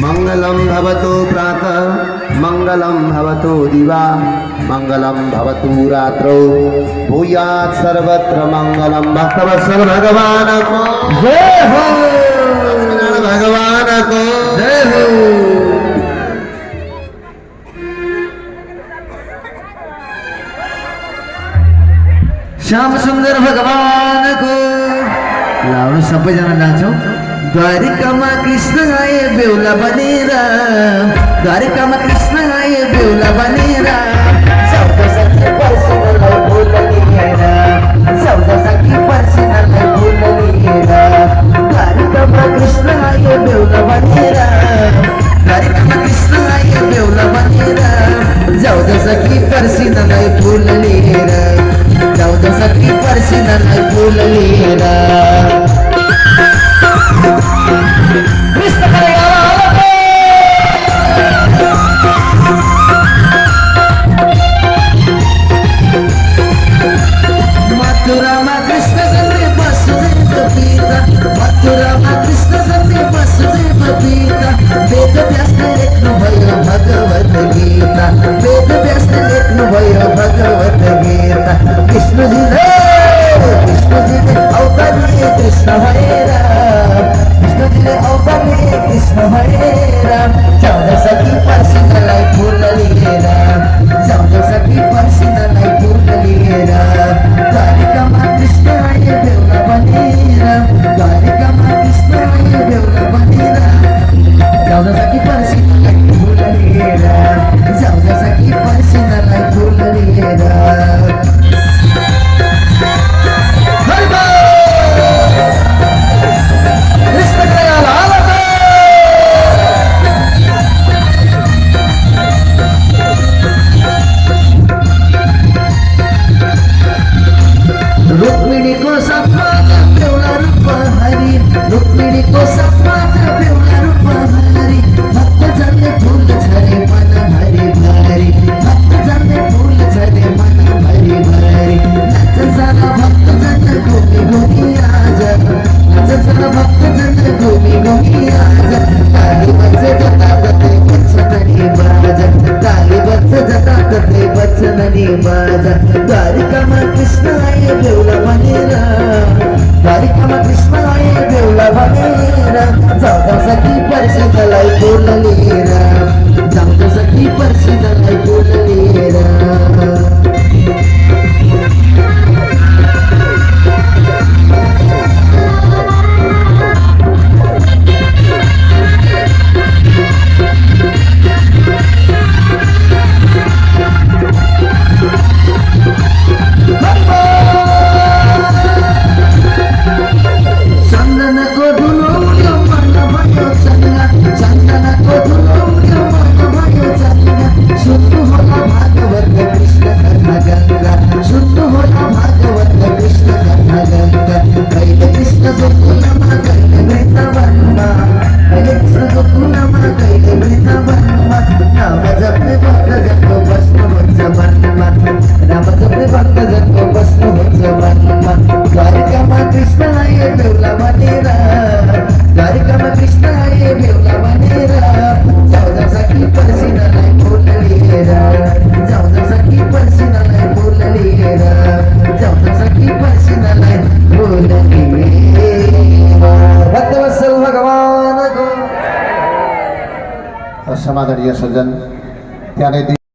मंगलम भवतु प्रातः मंगलम भवतु दिवा मंगलम भवतु रात्रौ भूयात् सर्वत्र मंगलम। भक्तवत्सल भगवान को जय हो, भगवान को जय हो। श्याम सुंदर भगवान को लावण सबैजना नाचौं। द्वारिकामा कृष्ण आए बेहुला बनेर, द्वारिकामा कृष्ण आए बेहुला बनेर, शब्द सखी पर्सिनलाई भुल लिएर, शब्द सखी पर्सिनलाई भुल लिएर, द्वारिकामा कृष्ण आए बेहुला बनेर, द्वारिकामा कृष्ण आए बेहुला बनेर, जाउद सखी पर्सिनलाई भुल लिएर, जाउद सखी पर्सिनलाई भुल लिएर। मथुरामा कृष्ण जन्मे वसुदेव पिता, मथुरामा कृष्ण जन्मे वसुदेव पिता, वेद व्यासले लेख्नुभयो भगवत गीता, वेद व्यासले लेख्नुभयो भगवत गीता। कृष्णजीले अवतार लिए कृष्ण भएर, कृष्णजीले अवतार लिए कृष्ण भएर, जाउद सखी पर्सिनलाई फुल लिएर, जाउद सखी पर्सिनलाई फुल लिएर, द्वारिकामा कृष्ण आए बेहुला बनेर, द्वारिकामा कृष्ण आए बेहुला बनेर, जाउद सखी पर्सिनलाई फुल लिएर, जाउद सखी पर्सिनलाई फुल लिएर। रुक्मिणीको सपनात बेहुला रूप हरि, रुक्मिणीको सपनात बेहुला रूप हरि, भक्तजनले फुल झरे मन भरि भरि, भक्तजनले फुल झरे मन भरि भरि, नाच जान भक्तजन घुमी घुमी आज, नाच जान भक्तजन घुमी घुमी आज, ताली बज्छ जताततै बज्छननी बाजा, ताली बज्छ जताततै बज्छननी बाजा। द्वारिकामा कृष्ण आए बेहुला बनेर, द्वारिकामा कृष्ण आए बेहुला बनेर, जाउद सखी पर्सिनलाई फुल लिएर, जाउद सखी पर्सिनलाई फुल लिएर। चन्दनको धुलो उड्यो मन भयो चङ्गा, चन्दनको धुलो उड्यो मन भयो चङ्गा, सुन्नु होला भागवत कृष्ण कथा गङ्गा, सुन्नु होला भागवत कृष्ण कथा गङ्गा। कहिले कृष्ण गोकुलमा कहिले वृन्दावनमा, कहिले कृष्ण गोकुलमा कहिले वृन्दावनमा, नाम जप्ने भक्तजनको बस्नुहुन्छ मनमा, नाम जप्ने भक्तजनको बस्नुहुन्छ मनमा। द्वारिकामा कृष्ण आए बेहुला बनेर, द्वारिकामा कृष्ण आए बेहुला बनेर, जाउद सखी पर्सिनलाई फुल लिएर, जाउद सखी पर्सिनलाई फुल लिएर, जाउद सखी पर्सिनलाई फुल लिएर। भक्तवत्सल भगवानको समादरणीय सज्जन, त्यानै